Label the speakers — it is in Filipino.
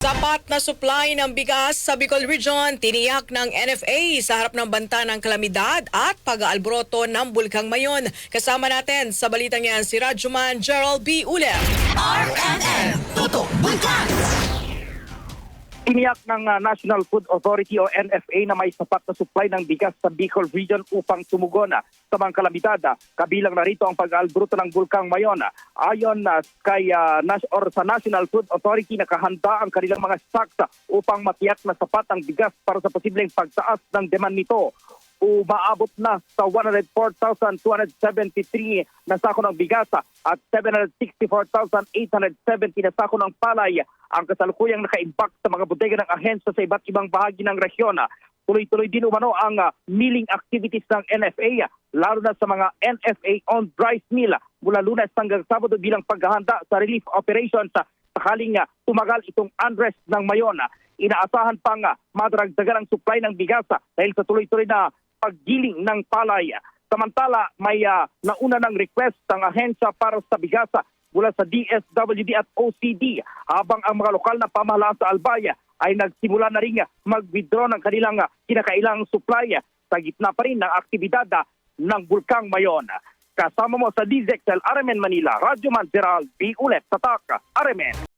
Speaker 1: Sapat na supply ng bigas sa Bicol Region, tiniyak ng NFA sa harap ng banta ng kalamidad at pag-aalboroto ng Bulkang Mayon. Kasama natin sa balitang yan si Radyoman Gerald B. Ulem.
Speaker 2: RNN Tutok Bulkan.
Speaker 3: Tiniyak ng National Food Authority o NFA na may sapat na supply ng bigas sa Bicol Region upang tumugon sa mga kalamidad. Kabilang na rito ang pag-aalboroto ng Bulkang Mayon. Ayon sa National Food Authority, nakahanda ang kanilang mga stocks upang matiyak na sapat ang bigas para sa posibleng pagtaas ng demand nito. Umaabot na sa 104,273 na sako ng bigas at 764,870 na sako ng palay ang kasalukuyang naka-impact sa mga bodega ng ahensya sa iba't ibang bahagi ng resyon. Tuloy-tuloy din umano ang milling activities ng NFA, lalo na sa mga NFA-owned rice mill mula Lunes hanggang Sabado bilang paghahanda sa relief operations sakaling tumagal itong unrest ng Mayon. Inaasahan pang madaragdagan ang supply ng bigas dahil sa tuloy-tuloy na paggiling ng palay. Samantala, may nauna ng request ng ahensya para sa bigas mula sa DSWD at OCD habang ang mga lokal na pamahalaan sa Albay ay nagsimula na rin mag-withdraw ng kanilang kinakailangang supply sa gitna pa rin ng aktibidad ng Bulkang Mayon. Kasama mo sa DZXL RMN Manila, Radyoman Gerald B. Ulet, Tatak, RMN.